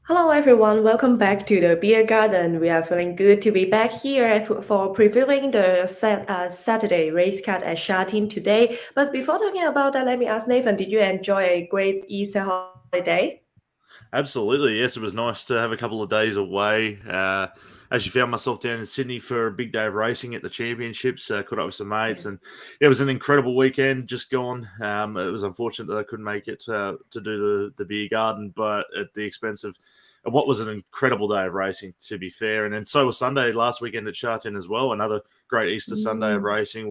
Hello everyone, welcome back to the beer garden. We are feeling good to be back here for previewing the Saturday race card at Charene today. But before talking about that, let me ask Nathan, did you enjoy a great Easter holiday? Absolutely, yes. It was nice to have a couple of days away. Actually, found myself down in Sydney for a big day of racing at the championships. Caught up with some mates, Yes. and it was an incredible weekend. Just gone. It was unfortunate that I couldn't make it to do the beer garden, but at the expense of what was an incredible day of racing, to be fair. And then so was Sunday last weekend at Charlton as well. Another great Easter Sunday of Mm, racing.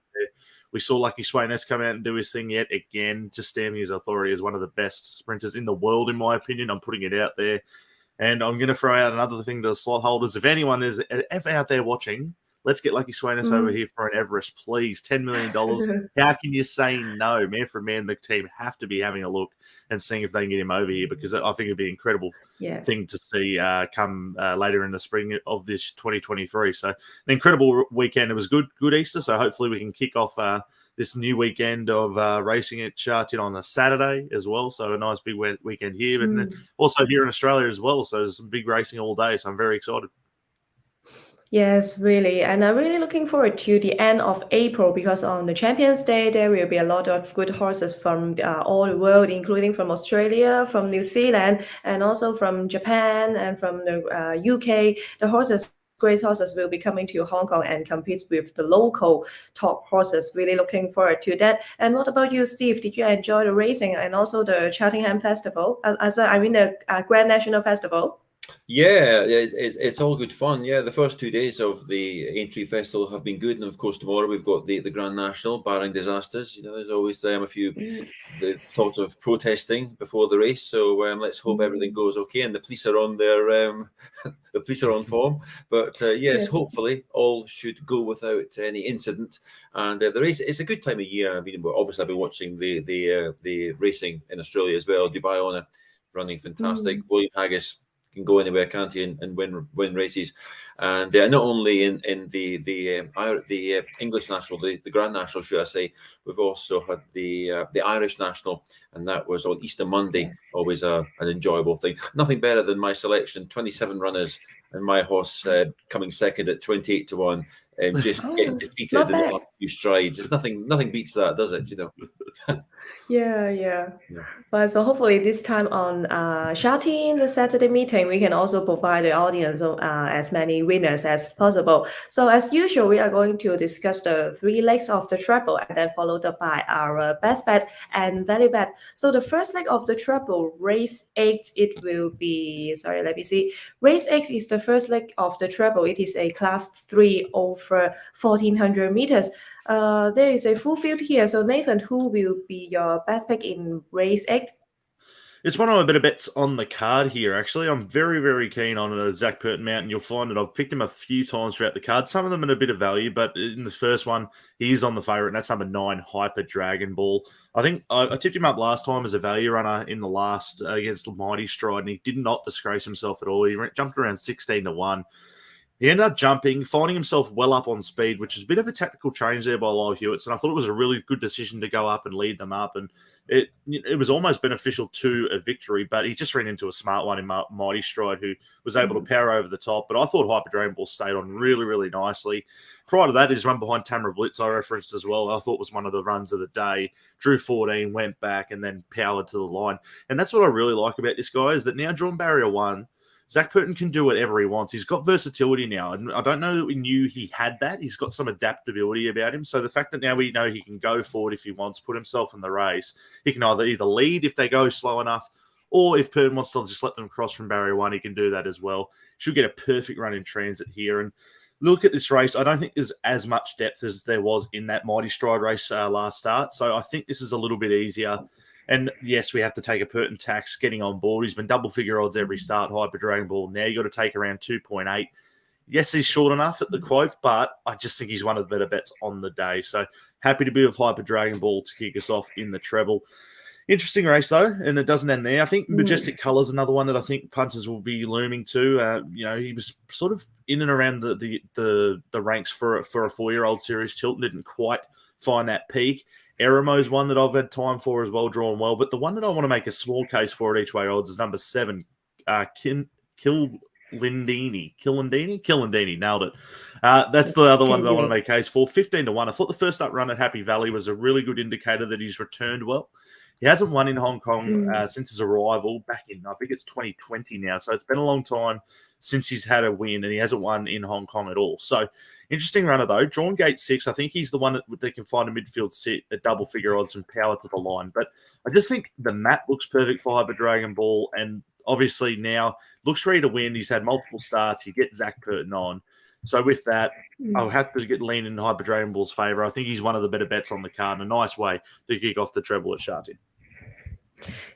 We saw Lucky Sweynesse come out and do his thing yet again, just stamping his authority as one of the best sprinters in the world, in my opinion. I'm putting it out there. And I'm going to throw out another thing to the slot holders. If anyone is ever out there watching, let's get Lucky Sweynesse over mm. here for an Everest, please. $10 million. How can you say no? Man for man, the team have to be having a look and seeing if they can get him over here, because I think it'd be an incredible Yeah. thing to see come later in the spring of this 2023. So an incredible weekend. It was good Easter. So hopefully we can kick off this new weekend of racing at Chartin on a Saturday as well. So a nice big weekend here, but Mm. also here in Australia as well. So there's some big racing all day. So I'm very excited. Yes, really. And I'm really looking forward to the end of April because on the Champions Day, there will be a lot of good horses from all the world, including from Australia, from New Zealand, and also from Japan and from the UK. The horses, great horses, will be coming to Hong Kong and compete with the local top horses. Really looking forward to that. And what about you, Steve? Did you enjoy the racing and also the Cheltenham Festival? I mean, the Grand National Festival? Yeah, it's all good fun. Yeah, the first 2 days of the Aintree Festival have been good, and of course tomorrow we've got the Grand National, barring disasters. There's always a few Mm, the thought of protesting before the race. So let's hope everything mm. goes okay, and the police are on their the police are on form. But yes, Yes. hopefully all should go without any incident. And the race it's a good time of year. I mean, obviously I've been watching the racing in Australia as well. Dubai on it, running fantastic. Mm. William Haggis can go anywhere, can't he, and win races. And not only in the English national, the Grand National, should I say, we've also had the Irish National, and that was on Easter Monday. Yes. Always an enjoyable thing. Nothing better than my selection: 27 runners, and my horse coming second at 28-1. Just getting Oh, defeated not in the bad. last few strides. There's nothing beats that, does it? Yeah, yeah. Yeah. But so hopefully this time on Shouting the Saturday meeting, we can also provide the audience as many winners as possible. So as usual, we are going to discuss the three legs of the treble and then followed up by our best bet and value bet. So the first leg of the treble, race 8, it will be, sorry, let me see. Race 8 is the first leg of the treble. It is a class 3 over 1400 meters. There is a full field here. So Nathan, who will be your best pick in race 8? It's one of my better bets on the card here, actually. I'm very, very keen on Zach Purton Mountain. You'll find that I've picked him a few times throughout the card. Some of them at a bit of value, but in the first one, he is on the favourite, and that's number 9, Hyper Dragon Ball. I think I tipped him up last time as a value runner in the last against Mighty Stride, and he did not disgrace himself at all. He jumped around 16-1. He ended up jumping, finding himself well up on speed, which is a bit of a tactical change there by Lyle Hewitts. And I thought it was a really good decision to go up and lead them up. And it was almost beneficial to a victory, but he just ran into a smart one in Mighty Stride, who was able to power over the top. But I thought Hyper Dragon Ball stayed on really, really nicely. Prior to that, his run behind Tamara Blitz, I referenced as well. I thought was one of the runs of the day. Drew 14, went back, and then powered to the line. And that's what I really like about this guy, is that now drawn barrier 1, Zach Purton can do whatever he wants. He's got versatility now. And I don't know that we knew he had that. He's got some adaptability about him. So the fact that now we know he can go forward if he wants, put himself in the race, he can either lead if they go slow enough, or if Purton wants to just let them cross from barrier 1, he can do that as well. Should get a perfect run in transit here. And look at this race. I don't think there's as much depth as there was in that Mighty Stride race last start. So I think this is a little bit easier. And yes, we have to take a Purton tax getting on board. He's been double figure odds every start, Hyper Dragon Ball. Now you got to take around 2.8. Yes, he's short enough at the quote, but I just think he's one of the better bets on the day. So happy to be with Hyper Dragon Ball to kick us off in the treble. Interesting race though, and it doesn't end there. I think Majestic Colors another one that I think punters will be looming to. He was sort of in and around the ranks for a 4-year-old series. Tilton didn't quite find that peak. Eramo's one that I've had time for as well, drawn well. But the one that I want to make a small case for at each way odds is number 7, Killandini, nailed it. That's the other one that I want to make case for. 15-1. I thought the first up run at Happy Valley was a really good indicator that he's returned well. He hasn't won in Hong Kong since his arrival back in, I think it's 2020 now. So it's been a long time since he's had a win, and he hasn't won in Hong Kong at all. So interesting runner, though. Drawn gate 6. I think he's the one that can find a midfield sit at double figure odds and power to the line. But I just think the map looks perfect for Hyper Dragon Ball, and obviously now looks ready to win. He's had multiple starts. You get Zach Purton on. So with that, I'll have to lean in Hyper Dragon Ball's favour. I think he's one of the better bets on the card. A nice way to kick off the treble at Charene.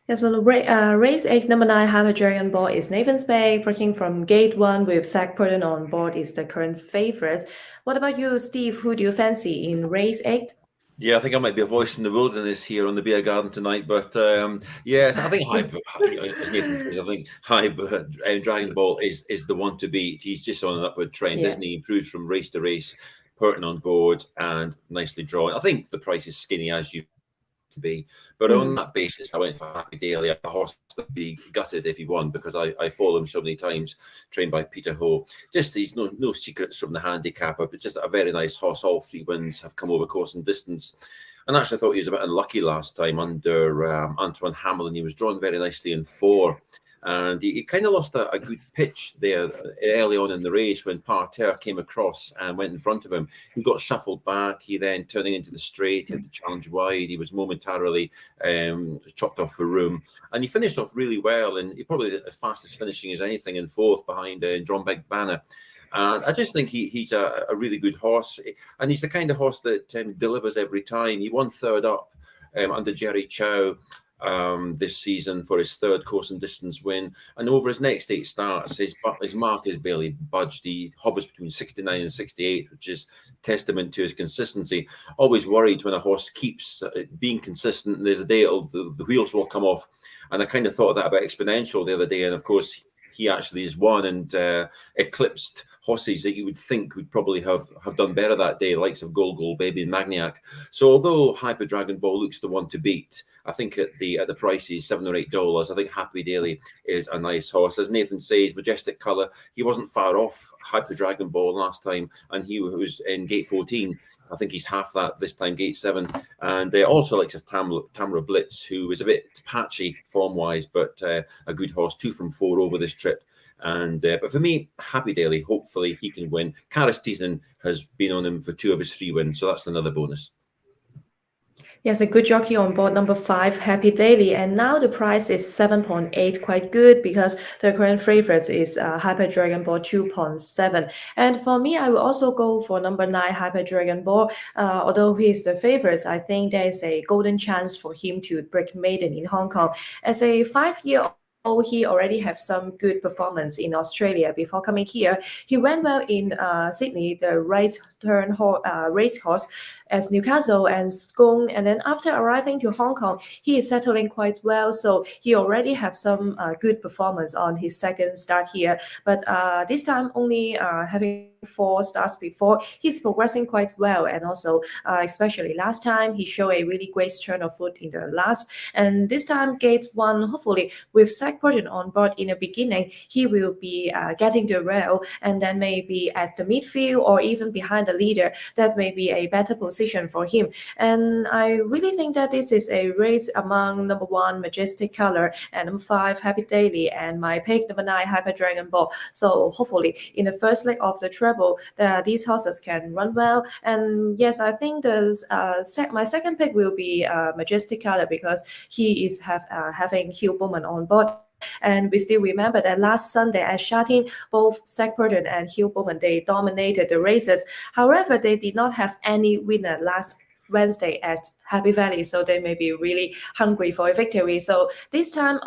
Yeah, so the race 8, number 9, Hyper Dragon Ball is Nathan's Bay. Breaking from gate 1 with Zach Purton on board is the current favourite. What about you, Steve? Who do you fancy in race 8? Yeah, I think I might be a voice in the wilderness here on the beer garden tonight, but yes, I think as Nathan says, I think Dragon Ball is the one to beat. He's just on an upward trend, isn't he? Improves from race to race, Purton on board and nicely drawn. I think the price is skinny as you to be, but on that basis, I went for Happy Daily. A horse that would be gutted if he won, because I follow him so many times, trained by Peter Ho. Just he's no secrets from the handicapper, but just a very nice horse. All 3 wins have come over course and distance. And actually, I thought he was a bit unlucky last time under Antoine Hamlin. He was drawn very nicely in 4. And he kind of lost a good pitch there early on in the race when Parterre came across and went in front of him. He got shuffled back. He then, turning into the straight, had to challenge wide. He was momentarily chopped off for room. And he finished off really well. And he probably the fastest finishing as anything in 4th behind Drombeg Banner. And I just think he's a really good horse. And he's the kind of horse that delivers every time. He won 3rd up under Jerry Chow this season for his 3rd course and distance win, and over his next 8 starts, his mark has barely budged. He hovers between 69 and 68, which is testament to his consistency. Always worried when a horse keeps being consistent, and there's a day the wheels will come off. And I kind of thought that about Exponential the other day, and of course he actually has won and eclipsed horses that you would think would probably have done better that day, the likes of Gol Baby and Magniac. So although Hyper Dragon Ball looks the one to beat, I think at the prices $7 or $8, I think Happy Daily is a nice horse. As Nathan says, majestic colour. He wasn't far off Hyper Dragon Ball last time, and he was in gate 14. I think he's half that this time, gate 7. And also likes of Tamara Blitz, who is a bit patchy form-wise, but a good horse, 2 from 4 over this trip. And but for me, Happy Daily, hopefully he can win. Karis Tiesnen has been on him for 2 of his 3 wins, so that's another bonus. Yes, a good jockey on board, number 5, Happy Daily. And now the price is 7.8, quite good, because the current favorite is Hyper Dragon Ball 2.7. And for me, I will also go for number 9, Hyper Dragon Ball. Although he is the favorite, I think there is a golden chance for him to break maiden in Hong Kong. As a 5-year-old, he already had some good performance in Australia before coming here. He went well in Sydney, the right turn racehorse, as Newcastle and Scone, and then after arriving to Hong Kong, he is settling quite well. So he already have some good performance on his 2nd start here. But this time only having 4 starts before, he's progressing quite well. And also, especially last time, he showed a really great turn of foot in the last. And this time, gate 1, hopefully with Zach Purton on board in the beginning, he will be getting the rail, and then maybe at the midfield or even behind the leader. That may be a better position for him. And I really think that this is a race among number 1, Majestic Color, and number 5, Happy Daily, and my pick, number 9, Hyper Dragon Ball. So hopefully in the first leg of the treble, these horses can run well. And yes, I think my second pick will be Majestic Color, because he is having Hugh Bowman on board. And we still remember that last Sunday at Charene, both Zach Purton and Hugh Bowman, they dominated the races. However, they did not have any winner last Wednesday at Happy Valley, so they may be really hungry for a victory. So this time,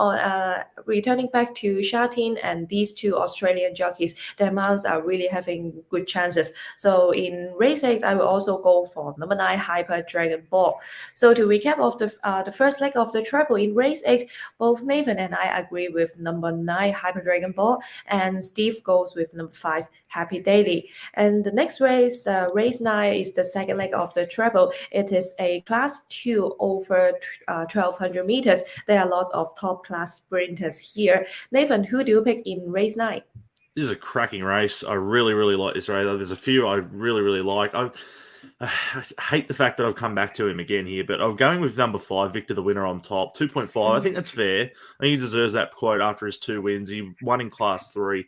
returning back to Charene and these 2 Australian jockeys, their mounts are really having good chances. So in race 8, I will also go for number 9, Hyper Dragon Ball. So to recap of the first leg of the treble in race 8, both Nathan and I agree with number 9, Hyper Dragon Ball, and Steve goes with number 5, Happy Daily. And the next race, race 9, is the second leg of the treble. It is a Class class 2 over 1200 meters, there are lots of top class sprinters here. Nathan, who do you pick in race 9? This is a cracking race. I really, really like this race. There's a few I really, really like. I hate the fact that I've come back to him again here, but I'm going with number 5, Victor the Winner on top, 2.5. I think that's fair. I think he deserves that quote after his 2 wins. He won in class 3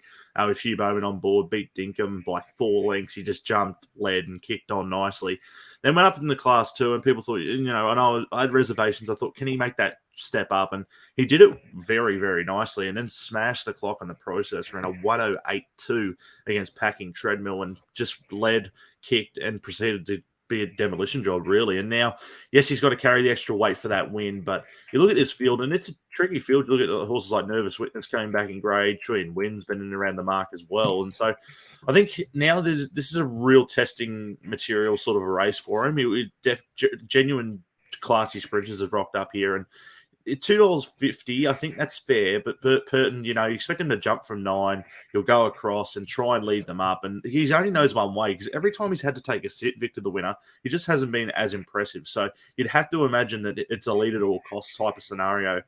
with Hugh Bowman on board, beat Dinkum by 4 lengths. He just jumped, led, and kicked on nicely. Then went up in the class 2, and people thought, and I had reservations. I thought, can he make that step up? And he did it very, very nicely, and then smashed the clock on the process, ran a 1:08.2 against Packing Treadmill, and just led, kicked, and proceeded to be a demolition job, really. And now, yes, he's got to carry the extra weight for that win, but you look at this field, and it's a tricky field. You look at the horses like Nervous Witness coming back in grade, Charene Wynn's been in and around the mark as well. And so I think now this is a real testing material sort of a race for him. Genuine classy sprinters have rocked up here, and $2.50, I think that's fair. But Purton, you expect him to jump from 9. He'll go across and try and lead them up. And he only knows one way, because every time he's had to take a sit, Victor the Winner, he just hasn't been as impressive. So you'd have to imagine that it's a lead at all costs type of scenario.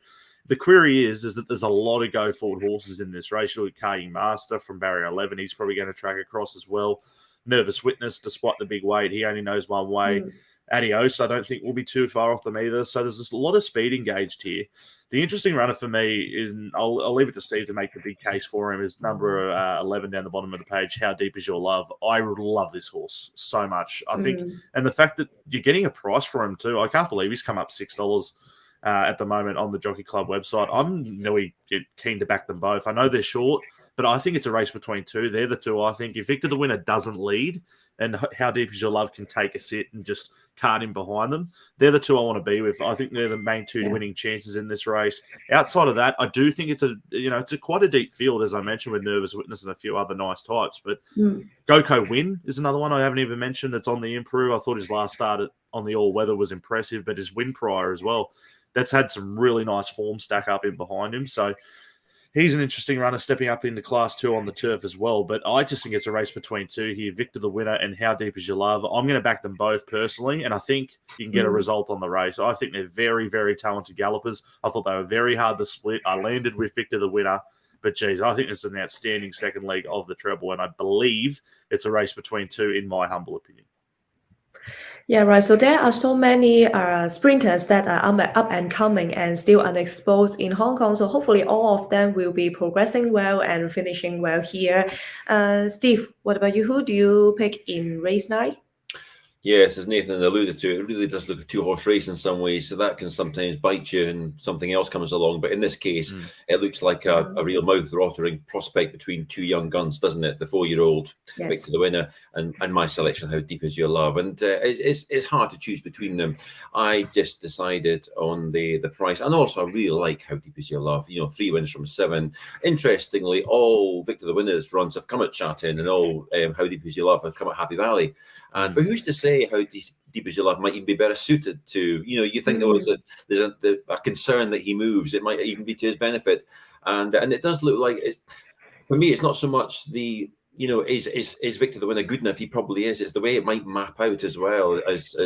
The query is that there's a lot of go forward horses in this race. You look at Cardi Master from barrier 11. He's probably going to track across as well. Nervous Witness, despite the big weight, he only knows one way. Adios, I don't think will be too far off them either. So there's a lot of speed engaged here. The interesting runner for me is, I'll leave it to Steve to make the big case for him, is number 11 down the bottom of the page, How Deep Is Your Love. I love this horse so much. I think, and the fact that you're getting a price for him too, I can't believe he's come up $6 at the moment on the Jockey Club website. I'm really keen to back them both. I know they're short, but I think it's a race between 2. They're the 2, I think. If Victor the Winner doesn't lead and How Deep Is Your Love can take a sit and just cart in behind them, they're the 2 I want to be with. I think they're the main 2 winning chances in this race. Outside of that, I do think it's a quite a deep field, as I mentioned, with Nervous Witness and a few other nice types. But Goko Win is another one I haven't even mentioned that's on the improve. I thought his last start on the all-weather was impressive, but his win prior as well, that's had some really nice form stack up in behind him. So he's an interesting runner stepping up into class 2 on the turf as well. But I just think it's a race between 2 here, Victor the Winner and How Deep Is Your Love. I'm going to back them both personally, and I think you can get a result on the race. I think they're very, very talented gallopers. I thought they were very hard to split. I landed with Victor the Winner. But, geez, I think it's an outstanding second leg of the treble, and I believe it's a race between 2, in my humble opinion. Yeah, right. So there are so many sprinters that are up and coming and still unexposed in Hong Kong. So hopefully all of them will be progressing well and finishing well here. Steve, what about you? Who do you pick in race 9? Yes, as Nathan alluded to, it really does look a 2-horse race in some ways, so that can sometimes bite you and something else comes along. But in this case, it looks like a real mouth-watering prospect between 2 young guns, doesn't it? The 4-year-old Victor the Winner and my selection, How Deep Is Your Love. And it's hard to choose between them. I just decided on the price. And also, I really like How Deep Is Your Love. 3 wins from 7. Interestingly, all Victor the Winner's runs have come at Charene, and all How Deep Is Your Love have come at Happy Valley. But who's to say How Deep Is Your Love might even be better suited to, you think there's a concern that he moves. It might even be to his benefit. And it does look like, for me, it's not so much the, is Victor the Winner good enough? He probably is. It's the way it might map out as well, as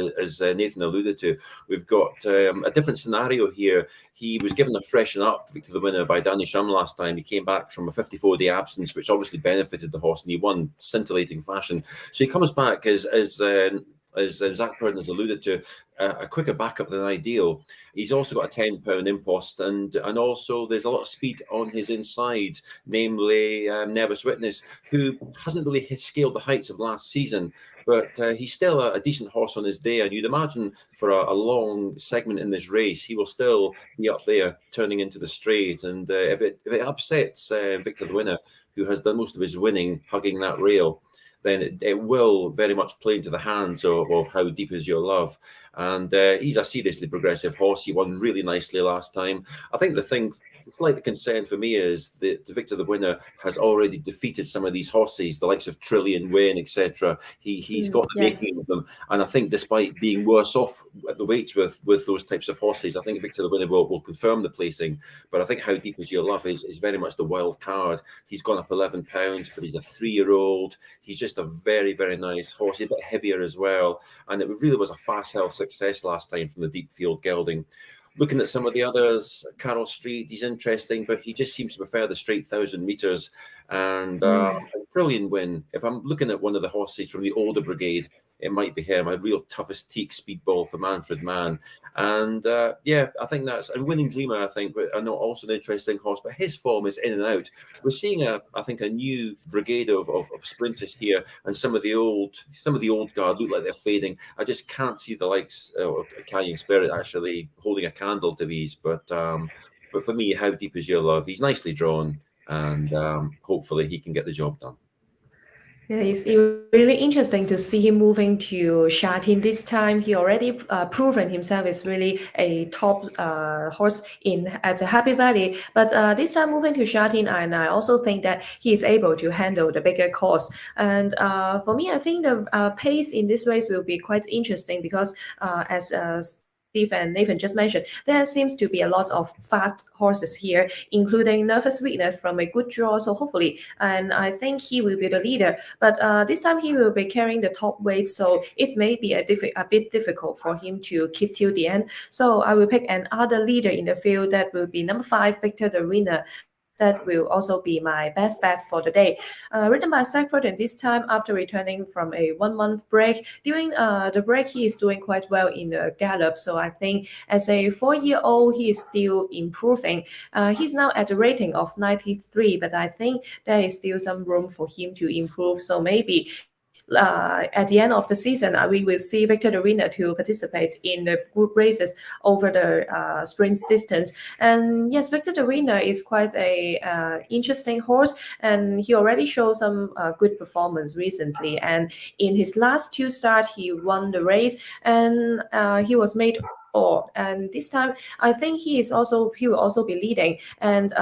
Nathan alluded to. We've got a different scenario here. He was given a freshen up, Victor the Winner, by Danny Shum last time. He came back from a 54-day absence, which obviously benefited the horse, and he won scintillating fashion. So he comes back as Zach Purden has alluded to, a quicker backup than ideal. He's also got a £10 impost, and also there's a lot of speed on his inside, namely Nervous Witness, who hasn't really scaled the heights of last season, but he's still a decent horse on his day, and you'd imagine for a long segment in this race, he will still be up there turning into the straight, and if it upsets Victor the Winner, who has done most of his winning hugging that rail, then it will very much play into the hands of How Deep Is Your Love. And he's a seriously progressive horse. He won really nicely last time. I think the thing slight concern for me is that Victor the Winner has already defeated some of these horses, the likes of Trillion Wayne, etc. He's got the Yes. making of them, and I think despite being worse off at the weights with those types of horses, I think Victor the Winner will confirm the placing. But I think How Deep Is Your Love is very much the wild card. He's gone up 11 pounds, but he's a 3-year-old. He's just a very, very nice horse. He's a bit heavier as well, and it really was a fast held success last time from the deep field gelding. Looking at some of the others, Carroll Street, he's interesting, but he just seems to prefer the straight 1,000 metres. And Brilliant Win, if I'm looking at one of the horses from the older brigade, it might be him, a real toughest teak speedball for Manfred Mann. And yeah, I think that's, and Winning Dreamer, I think, I know also an interesting horse, but his form is in and out. We're seeing I think a new brigade of sprinters here, and some of the old guard look like they're fading. I just can't see the likes of Canyon Spirit actually holding a candle to these. But for me, How Deep Is Your Love? He's nicely drawn, and hopefully he can get the job done. Yeah, it's really interesting to see him moving to Charene this time. He already proven himself is really a top horse at the Happy Valley. But this time moving to Charene, and I also think that he is able to handle the bigger course. And for me, I think the pace in this race will be quite interesting because as Steve and Nathan just mentioned, there seems to be a lot of fast horses here, including Nervous Weakness from a good draw. So hopefully, and I think he will be the leader. But this time he will be carrying the top weight, so it may be a bit difficult for him to keep till the end. So I will pick another leader in the field. That will be number 5, Victor the Winner. That will also be my best bet for the day. Ridden by Zach Burton this time after returning from a 1-month break. During the break, he is doing quite well in the gallop. So I think as a 4-year-old, he is still improving. He's now at a rating of 93, but I think there is still some room for him to improve. So maybe at the end of the season, we will see Victor the Winner to participate in the group races over the sprint distance. And yes, Victor the Winner is quite a interesting horse, and he already showed some good performance recently. And in his last 2 starts, he won the race, and he was made. And this time I think he will also be leading. And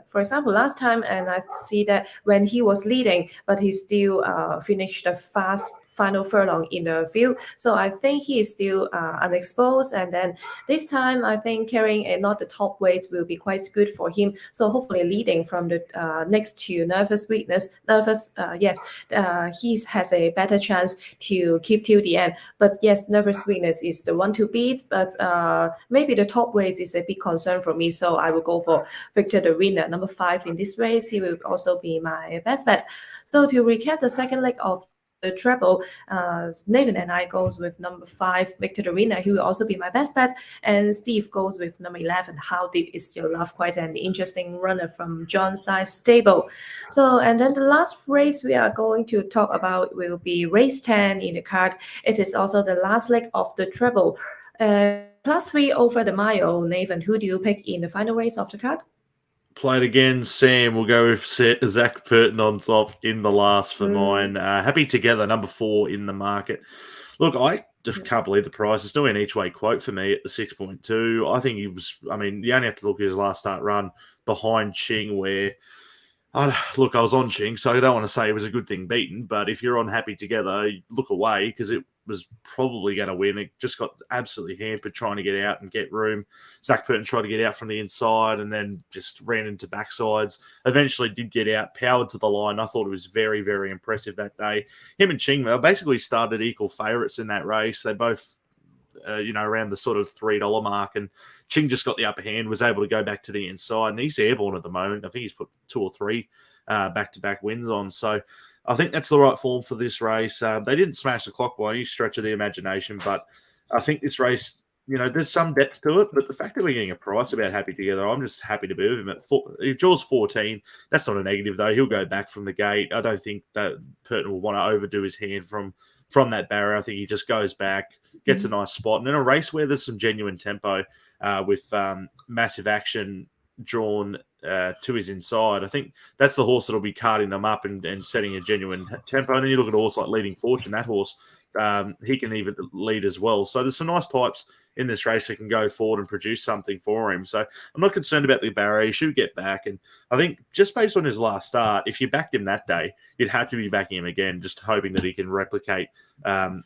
for example, last time, and I see that when he was leading, but he still finished the fast final furlong in the field. So I think he is still unexposed. And then this time, I think carrying not the top weight will be quite good for him. So hopefully leading from the next to Nervous Weakness. He has a better chance to keep till the end. But yes, Nervous Weakness is the one to beat. But maybe the top weight is a big concern for me. So I will go for Victor the Winner, number 5 in this race. He will also be my best bet. So to recap the second leg of the treble, Nathan and I goes with number 5, Victor the Winner. He will also be my best bet. And Steve goes with number 11, How Deep Is Your Love? Quite an interesting runner from John Size stable. So, and then the last race we are going to talk about will be race 10 in the card. It is also the last leg of the treble. Class 3 over the mile. Nathan, who do you pick in the final race of the card? Played again, Sam. We'll go with Zach Burton on top in the last for mine. Happy Together, number 4 in the market. Look, I just can't believe the price. It's still an each way quote for me at the 6.2. I think he was, I mean, you only have to look at his last start run behind Ching, where, I was on Ching, so I don't want to say it was a good thing beaten, but if you're on Happy Together, look away because it was probably going to win. It just got absolutely hampered trying to get out and get room. Zach Burton tried to get out from the inside and then just ran into backsides. Eventually did get out, powered to the line. I thought it was very, very impressive that day. Him and Ching, they basically started equal favourites in that race. They both, around the sort of $3 mark, and Ching just got the upper hand, was able to go back to the inside, and he's airborne at the moment. I think he's put 2 or 3 back-to-back wins on. So I think that's the right form for this race. They didn't smash the clock by any stretch of the imagination, but I think this race, there's some depth to it. But the fact that we're getting a price about Happy Together, I'm just happy to be with him at 4. He draws 14. That's not a negative, though. He'll go back from the gate. I don't think that Burton will want to overdo his hand from that barrier. I think he just goes back, gets a nice spot. And in a race where there's some genuine tempo with Massive Action drawn to his inside, I think that's the horse that'll be carting them up and setting a genuine tempo. And then you look at a horse like Leading Fortune. That horse, he can even lead as well. So there's some nice types in this race that can go forward and produce something for him. So I'm not concerned about the barrier. He should get back. And I think just based on his last start, if you backed him that day, you'd have to be backing him again, just hoping that he can replicate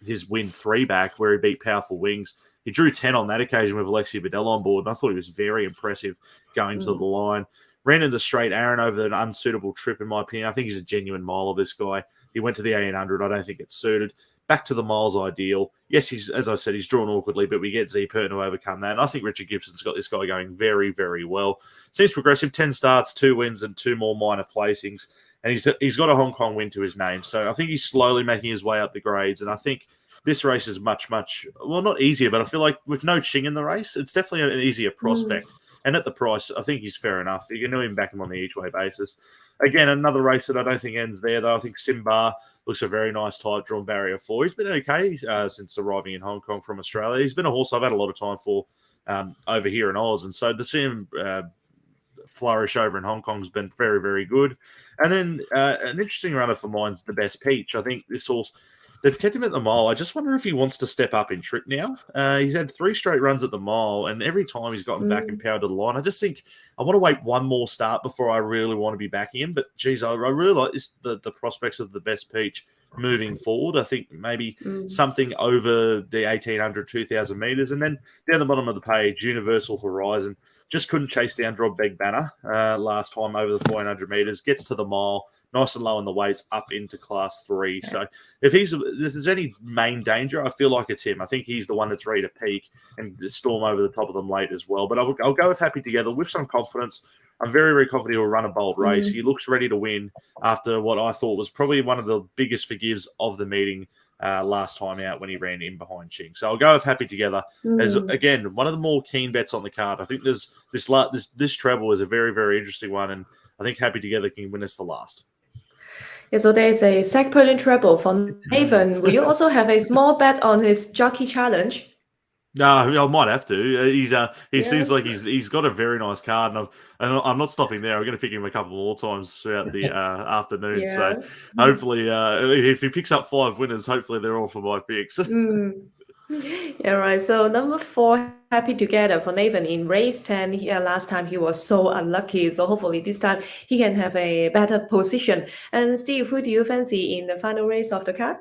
his win 3 back where he beat Powerful Wings. He drew 10 on that occasion with Alexia Bedell on board, and I thought he was very impressive going to the line. Ran in the straight Aaron over an unsuitable trip, in my opinion. I think he's a genuine miler, this guy. He went to the 1800. I don't think it's suited. Back to the miles ideal. Yes, he's, as I said, he's drawn awkwardly, but we get Z Purton to overcome that. And I think Richard Gibson's got this guy going very, very well. Seems progressive, 10 starts, 2 wins, and 2 more minor placings. And he's got a Hong Kong win to his name. So I think he's slowly making his way up the grades. And I think this race is much, well, not easier, but I feel like with no Ching in the race, it's definitely an easier prospect. And at the price, I think he's fair enough. You can even back him on the each-way basis. Again, another race that I don't think ends there, though. I think Simba looks a very nice type, drawn barrier 4. He's been okay since arriving in Hong Kong from Australia. He's been a horse I've had a lot of time for over here in Oz. And so to see him flourish over in Hong Kong has been very, very good. And then an interesting runner for mine's the Best Peach. I think this horse, they've kept him at the mile. I just wonder if he wants to step up in trip now. He's had 3 straight runs at the mile, and every time he's gotten back and powered to the line. I just think I want to wait one more start before I really want to be backing him. But, geez, I really like the prospects of the Best Peach moving forward. I think maybe something over the 1,800, 2,000 metres. And then down the bottom of the page, Universal Horizon. Just couldn't chase down Drop Beg Banner last time over the 400 metres. Gets to the mile, nice and low in the weights, up into class 3. So if there's any main danger, I feel like it's him. I think he's the one that's ready to peak and storm over the top of them late as well. But I'll go with Happy Together with some confidence. I'm very, very confident he'll run a bold race. He looks ready to win after what I thought was probably one of the biggest forgives of the meeting last time out when he ran in behind Ching. So I'll go with Happy Together as, again, one of the more keen bets on the card. I think this treble is a very, very interesting one, and I think Happy Together can win us the last. Yeah, so there's a Zach Purton treble for Nathan. Will you also have a small bet on his jockey challenge? No, I might have to. He seems like he's got a very nice card, and I'm not stopping there. I'm going to pick him a couple more times throughout the afternoon. Yeah. So hopefully, if he picks up 5 winners, hopefully they're all for my picks. Yeah, right. So number 4, Happy Together for Nathan in race 10. Last time he was so unlucky. So hopefully this time he can have a better position. And Steve, who do you fancy in the final race of the card?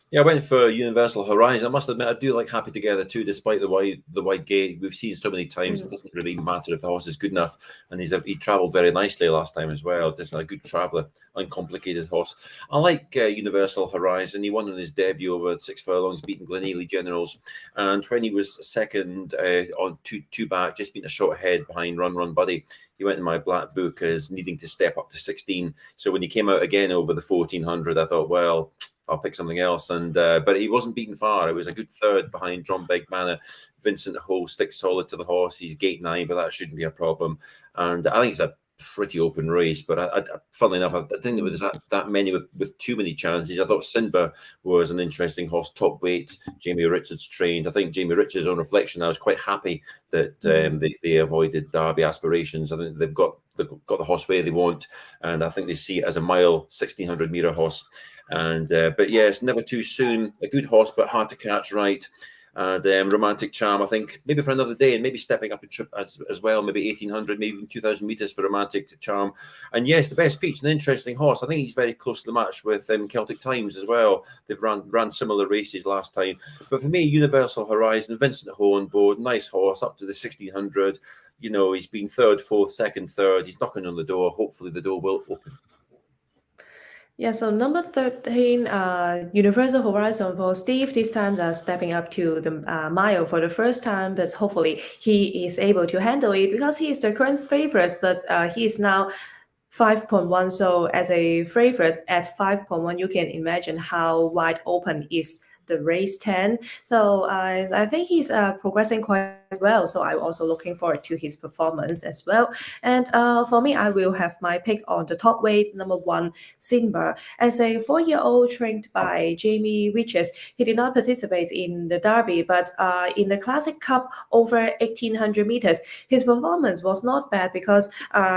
Yeah, I went for Universal Horizon. I must admit, I do like Happy Together too, despite the wide gate. We've seen so many times it doesn't really matter if the horse is good enough. And he travelled very nicely last time as well. Just a good traveller, uncomplicated horse. I like Universal Horizon. He won on his debut over 6 furlongs, beating Glenealy Generals. And when he was second on two back, just being a short ahead behind Run Buddy, he went in my black book as needing to step up to 16. So when he came out again over the 1,400, I thought, well, I'll pick something else. And but he wasn't beaten far. It was a good third behind Drum Big Manor. Vincent Ho sticks solid to the horse. He's gate 9, but that shouldn't be a problem. And I think it's a pretty open race. But funnily enough, I think there was that many with too many chances. I thought Sinba was an interesting horse, top weight. Jamie Richards trained. I think Jamie Richards, on reflection, I was quite happy that they avoided Derby aspirations. I think they've got the horse where they want, and I think they see it as a mile 1,600 metre horse. And but yes, never too soon. A good horse, but hard to catch right. And Romantic Charm, I think maybe for another day, and maybe stepping up a trip as well, maybe 1,800, maybe even 2,000 metres for Romantic Charm. And yes, the Best Peach, an interesting horse. I think he's very close to the match with Celtic Times as well. They've ran similar races last time. But for me, Universal Horizon, Vincent Ho on board, nice horse, up to the 1,600. You know, he's been third, fourth, second, third. He's knocking on the door. Hopefully the door will open. Yeah, so number 13, Universal Horizon for Steve. This time stepping up to the mile for the first time, but hopefully he is able to handle it because he is the current favorite, but he is now 5.1. So as a favorite at 5.1, you can imagine how wide open is the race 10. So I think he's progressing quite well. So I'm also looking forward to his performance as well. And for me, I will have my pick on the top weight, number 1, Simba. As a 4-year-old trained by Jamie Richards, he did not participate in the Derby, but in the Classic Cup over 1,800 meters, his performance was not bad because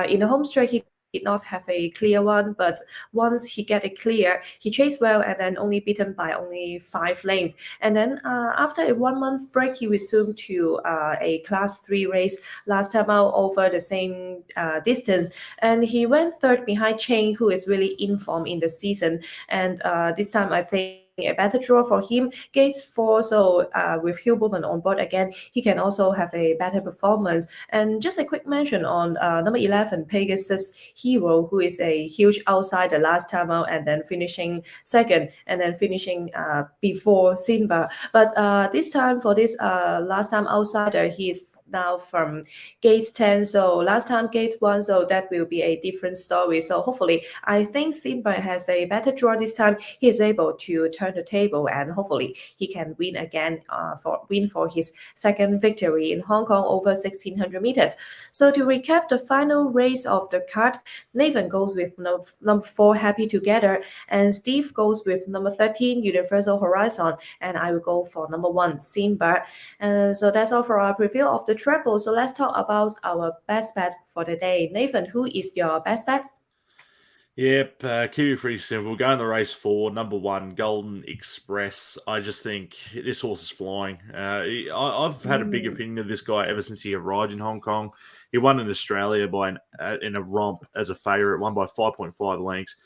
in the home straight, he did not have a clear one, but once he get it clear, he chased well and then only beaten by only 5 lengths. And then after a 1 month break, he resumed to a Class 3 race last time out over the same distance, and he went third behind Charene, who is really in form in the season. And this time, I think a better draw for him. Gates 4, so with Hugh Bowman on board again, he can also have a better performance. And just a quick mention on number 11, Pegasus Hero, who is a huge outsider last time out and then finishing second and then finishing before Simba. But this time for this last time outsider, he is now from Gates 10. So last time Gates 1, so that will be a different story. So hopefully, I think Simba has a better draw this time. He is able to turn the table and hopefully he can win again for his second victory in Hong Kong over 1600 meters. So to recap the final race of the card, Nathan goes with number 4, Happy Together, and Steve goes with number 13, Universal Horizon, and I will go for number 1, Simba. So that's all for our preview of the treble. So let's talk about our best bet for the day. Nathan, who is your best bet? Yep, keep it pretty simple. Go in the race 4, number 1, Golden Express. I just think this horse is flying. I've had a big opinion of this guy ever since he arrived in Hong Kong. He won in Australia in a romp as a favourite, won by 5.5 lengths.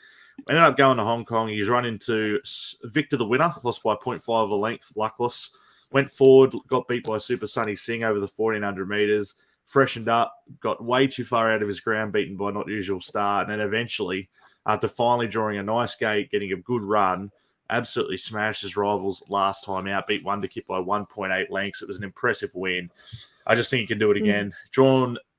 Ended up going to Hong Kong. He's run into Victor the winner, lost by 0.5 of a length, luckless. Went forward, got beat by Super Sunny Singh over the 1400 metres, freshened up, got way too far out of his ground, beaten by Not Usual Star, and then eventually, after finally drawing a nice gate, getting a good run, absolutely smashed his rivals last time out, beat Wonderkid by 1.8 lengths. It was an impressive win. I just think he can do it again.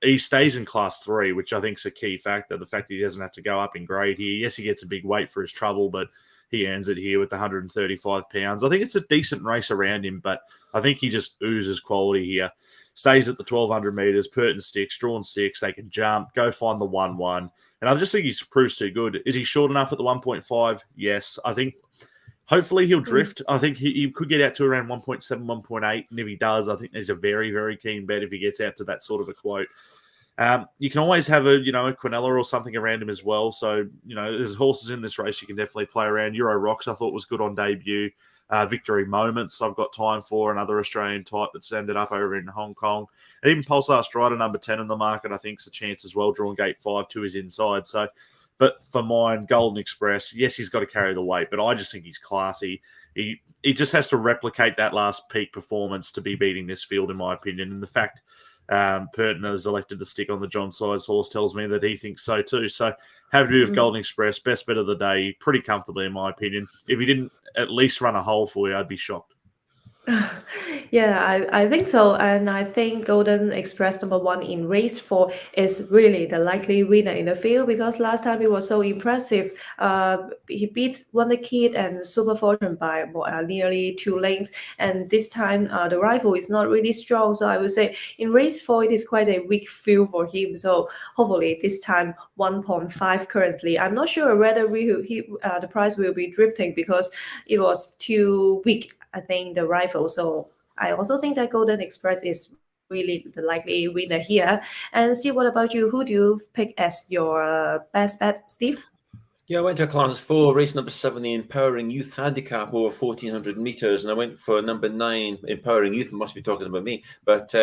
He stays in Class 3, which I think is a key factor, the fact that he doesn't have to go up in grade here. Yes, he gets a big weight for his trouble, but he earns it here with the 135 pounds. I think it's a decent race around him, but I think he just oozes quality here. Stays at the 1200 metres, Purton sticks, drawn 6. They can jump, go find the 1-1. And I just think he proves too good. Is he short enough at the 1.5? Yes. I think hopefully he'll drift. I think he could get out to around 1.7, 1.8. And if he does, I think there's a very, very keen bet if he gets out to that sort of a quote. You can always have a Quinella or something around him as well. So, there's horses in this race you can definitely play around. Euro Rocks I thought was good on debut. Victory Moments I've got time for, another Australian type that's ended up over in Hong Kong. And even Pulsar Strider, number 10 in the market, I think is a chance as well, drawing gate 5 to his inside. So, but for mine, Golden Express, yes, he's got to carry the weight, but I just think he's classy. He just has to replicate that last peak performance to be beating this field, in my opinion. And the fact Purton has elected to stick on the John Size horse tells me that he thinks so too. So happy to do with Golden Express, best bet of the day, pretty comfortably in my opinion. If he didn't at least run a hole for you, I'd be shocked. Yeah, I think so. And I think Golden Express number 1 in race 4 is really the likely winner in the field because last time it was so impressive. He beat Wonderkid and Super Fortune by nearly 2 lengths. And this time the rival is not really strong. So I would say in race 4, it is quite a weak field for him. So hopefully this time 1.5 currently. I'm not sure whether the price will be drifting because it was too weak, I think, the rival. So I also think that Golden Express is really the likely winner here. And Steve, what about you? Who do you pick as your best bet, Steve? Yeah, I went to a Class 4, race number 7, the Empowering Youth Handicap over 1400 metres, and I went for number 9, Empowering Youth. Must be talking about me, but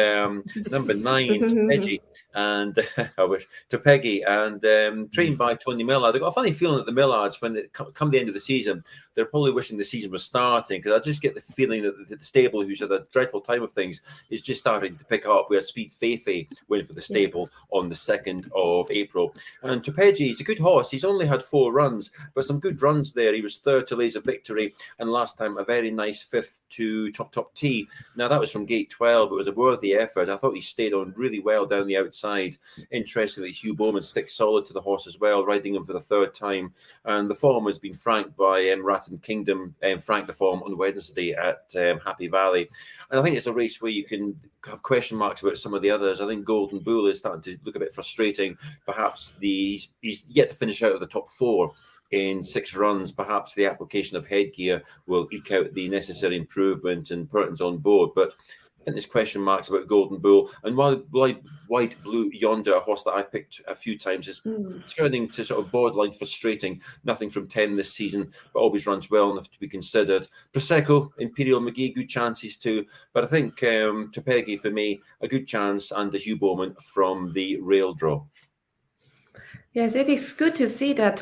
number 9, Topegi, and I wish Topegi, and trained by Tony Millard. I got a funny feeling that the Millards, when they come the end of the season, they're probably wishing the season was starting because I just get the feeling that the stable, who's had a dreadful time of things, is just starting to pick up. Where Speed Feifei went for the stable on the 2nd of April, and Topegi is a good horse. He's only had 4 runs, but some good runs there. He was 3rd to Laser Victory, and last time a very nice 5th to Top T. Now that was from gate 12. It was a worthy effort. I thought he stayed on really well down the outside. Interestingly, Hugh Bowman sticks solid to the horse as well, riding him for the 3rd time, and the form has been franked by Ratton Kingdom, franked the form on Wednesday at Happy Valley. And I think it's a race where you can have question marks about some of the others. I think Golden Bull is starting to look a bit frustrating. Perhaps he's yet to finish out of the top 4 in 6 runs. Perhaps the application of headgear will eke out the necessary improvement, and Purton's on board. But think there's question marks about Golden Bull, and White Blue Yonder, a horse that I've picked a few times, is turning to sort of borderline frustrating. Nothing from 10 this season, but always runs well enough to be considered. Prosecco, Imperial McGee, good chances too. But I think Topegi, for me, a good chance, and a Hugh Bowman from the rail draw. Yes, it is good to see that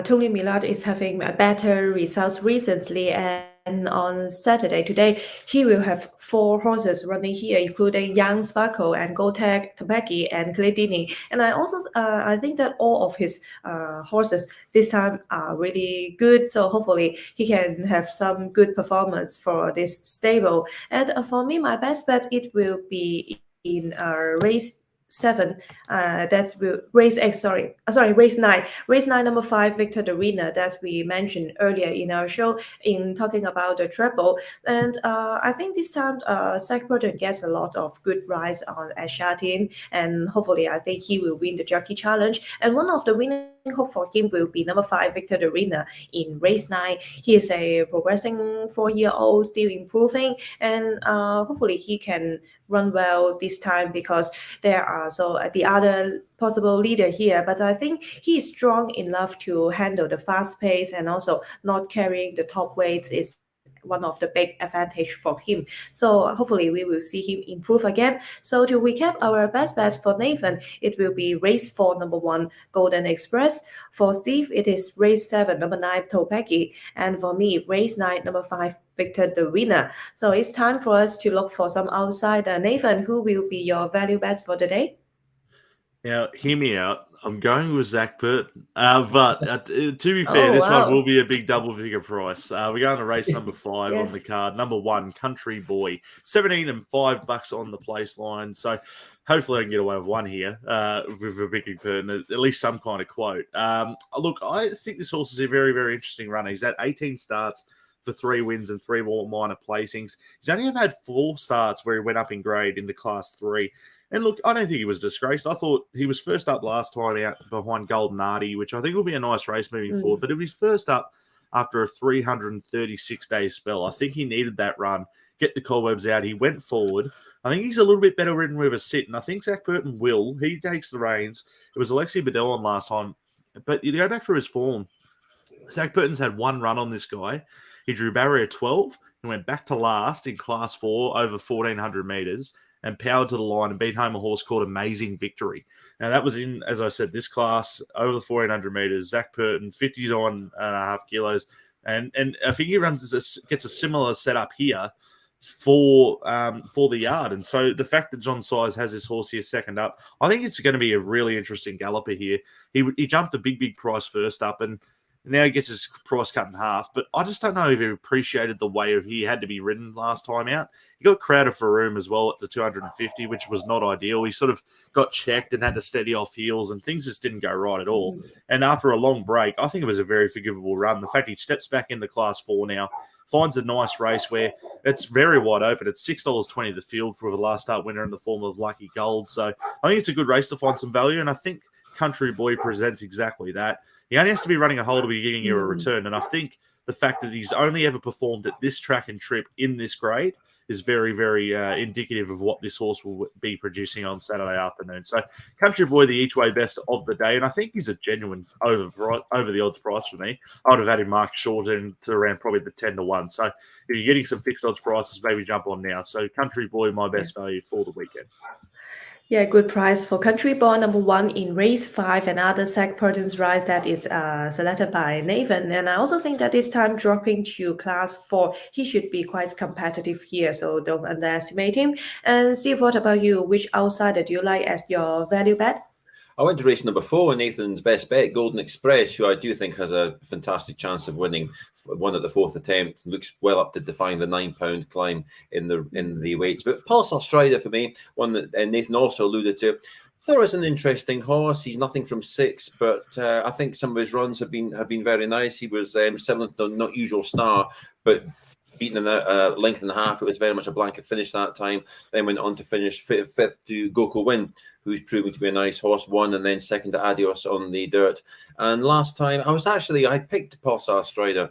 Tony Millard is having a better results recently. And on Saturday, today, he will have 4 horses running here, including Young Sparkle and Gotek, Topeki, and Cledini. And I think that all of his horses this time are really good. So hopefully he can have some good performance for this stable. And for me, my best bet, it will be in race 7, that's race 8, race 9. Race 9, number 5, Victor the winner that we mentioned earlier in our show in talking about the treble. And I think this time Zach Burton gets a lot of good rides at Charene, and hopefully I think he will win the Jockey Challenge. And one of the winning hope for him will be number 5, Victor the winner in race 9. He is a progressing 4-year-old, still improving, and hopefully he can run well this time, because there are the other possible leader here, but I think he is strong enough to handle the fast pace, and also not carrying the top weights is one of the big advantage for him. So hopefully we will see him improve again. So to recap, our best bet for Nathan, it will be race 4, number 1, Golden Express. For Steve, it is race 7, number 9, Topeki. And for me, race 9, number 5, Victor the winner. So it's time for us to look for some outsider. Nathan, who will be your value bet for the day? Now, hear me out. I'm going with Zach Burton. But to be fair, this one will be a big double-figure price. We're going to race number 5 on the card. Number 1, Country Boy. 17 and $5 on the place line. So hopefully I can get away with one here with a big Burton, at least some kind of quote. Look, I think this horse is a very, very interesting runner. He's had 18 starts for 3 wins and 3 more minor placings. He's only ever had 4 starts where he went up in grade into Class 3. And look, I don't think he was disgraced. I thought he was first up last time out behind Golden Artie, which I think will be a nice race moving forward. But if he's first up after a 336-day spell, I think he needed that run, get the cobwebs out. He went forward. I think he's a little bit better ridden with a sit, and I think Zach Burton will. He takes the reins. It was Alexi Bedell on last time. But you go back through his form, Zach Burton's had 1 run on this guy. He drew barrier 12 and went back to last in Class 4 over 1,400 metres and powered to the line and beat home a horse called Amazing Victory. Now, that was in, as I said, this class over the 1,400 metres. Zach Burton, 59.5 kilos. And I think he gets a similar setup here for the yard. And so the fact that John Size has this horse here second up, I think it's going to be a really interesting galloper here. He jumped a big price first up, and now he gets his price cut in half. But I just don't know if he appreciated the way he had to be ridden last time out. He got crowded for room as well at the 250, which was not ideal. He sort of got checked and had to steady off heels, and things just didn't go right at all. And after a long break, I think it was a very forgivable run. The fact he steps back into Class 4 now, finds a nice race where it's very wide open. It's $6.20 the field for the last start winner in the form of Lucky Gold. So I think it's a good race to find some value, and I think Country Boy presents exactly that. He only has to be running a hole to be giving you a return. And I think the fact that he's only ever performed at this track and trip in this grade is very, very indicative of what this horse will be producing on Saturday afternoon. So Country Boy, the each-way best of the day. And I think he's a genuine over the odds price for me. I would have had him marked shortened to around probably the 10-1. So if you're getting some fixed odds prices, maybe jump on now. So Country Boy, my best value for the weekend. Yeah, good price for Country Boy, number 1 in race 5, another Zach Burton's ride that is selected by Nathan. And I also think that this time dropping to Class 4, he should be quite competitive here, so don't underestimate him. And Steve, what about you? Which outsider do you like as your value bet? I went to race number 4, Nathan's best bet, Golden Express, who I do think has a fantastic chance of winning. Won at the 4th attempt, looks well up to defying the £9 climb in the weights. But Pulsar Strider for me, one that Nathan also alluded to. Thor is an interesting horse. He's nothing from 6, but I think some of his runs have been very nice. He was 7th on Not Usual Star, but beaten in a length and a half. It was very much a blanket finish that time. Then went on to finish 5th to Goko Win, who's proving to be a nice horse. 1 and then 2nd to Adios on the dirt. And last time I picked Pulsar Strider,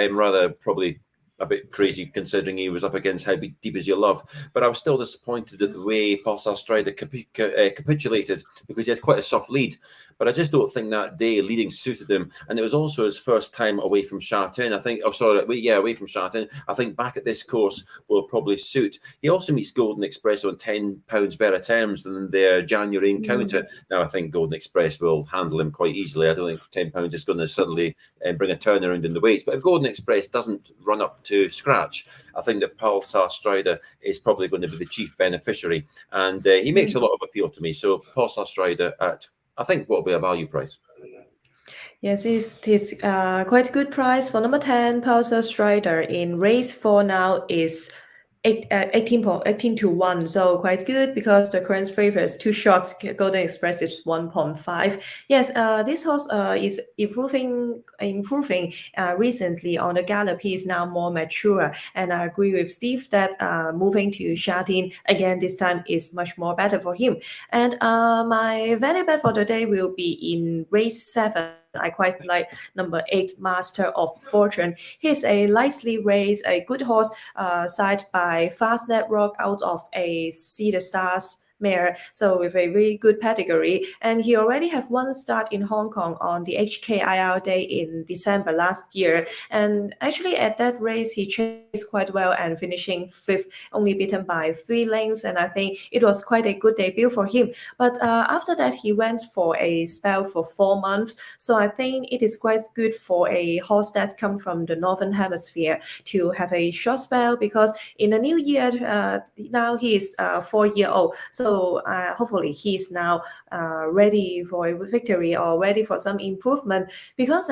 rather probably a bit crazy considering he was up against How Deep Is Your Love. But I was still disappointed at the way Pulsar Strider capitulated, because he had quite a soft lead. But I just don't think that day leading suited him. And it was also his first time away from Charene. I think, away from Charene. I think back at this course will probably suit. He also meets Golden Express on £10 better terms than their January encounter. Now, I think Golden Express will handle him quite easily. I don't think £10 is going to suddenly bring a turnaround in the weights. But if Golden Express doesn't run up to scratch, I think that Pulsar Strider is probably going to be the chief beneficiary. And he makes a lot of appeal to me. So Pulsar Strider at, I think, what will be a value price. Yes, it's quite good price for number 10. Pulsar Strider in race 4 now is 18 to 1, so quite good because the current favorite is 2 shots. Golden Express is 1.5. Yes, this horse is improving recently on the gallop. He is now more mature, and I agree with Steve that moving to Charene again this time is much more better for him. And my value bet for the day will be in race 7. I quite like number 8, Master of Fortune. He's a lightly raced, a good horse, side by Fast Rock out of a See the Stars mare, so with a really good pedigree, and he already have one start in Hong Kong on the HKIR day in December last year, and actually at that race he chased quite well and finishing 5th, only beaten by 3 lengths, and I think it was quite a good debut for him. But after that he went for a spell for 4 months, so I think it is quite good for a horse that come from the Northern Hemisphere to have a short spell, because in the new year now he is 4-year-old, so hopefully he's now ready for a victory or ready for some improvement, because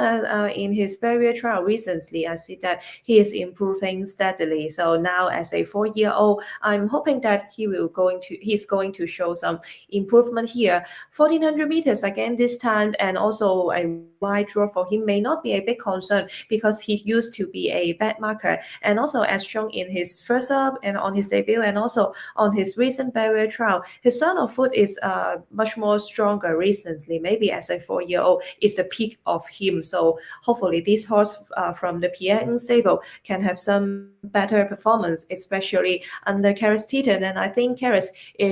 in his barrier trial recently I see that he is improving steadily. So now as a 4-year-old, I'm hoping that he's going to show some improvement here. 1400 meters again this time, and also a wide draw for him may not be a big concern because he used to be a bad marker, and also as shown in his first up and on his debut and also on his recent barrier trial, his turn of foot is much more stronger recently. Maybe as a 4-year-old is the peak of him. So hopefully this horse from the Pierre Ng stable can have some better performance, especially under Karis Teton. And I think Karis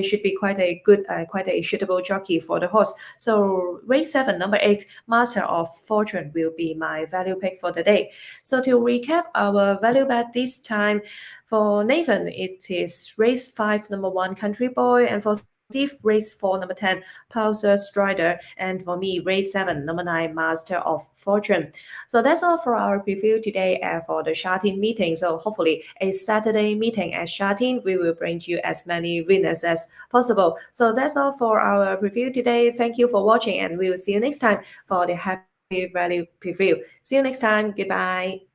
should be quite a good, quite a suitable jockey for the horse. So race 7, number 8, Master of Fortune will be my value pick for the day. So to recap our value bet this time, for Nathan, it is race 5, number 1, Country Boy, and for Steve, race 4, number 10, Pulsar Strider, and for me, race 7, number 9, Master of Fortune. So that's all for our preview today for the Charene meeting. So hopefully a Saturday meeting at Charene, we will bring you as many winners as possible. So that's all for our preview today. Thank you for watching, and we will see you next time for the Happy Value preview. See you next time. Goodbye.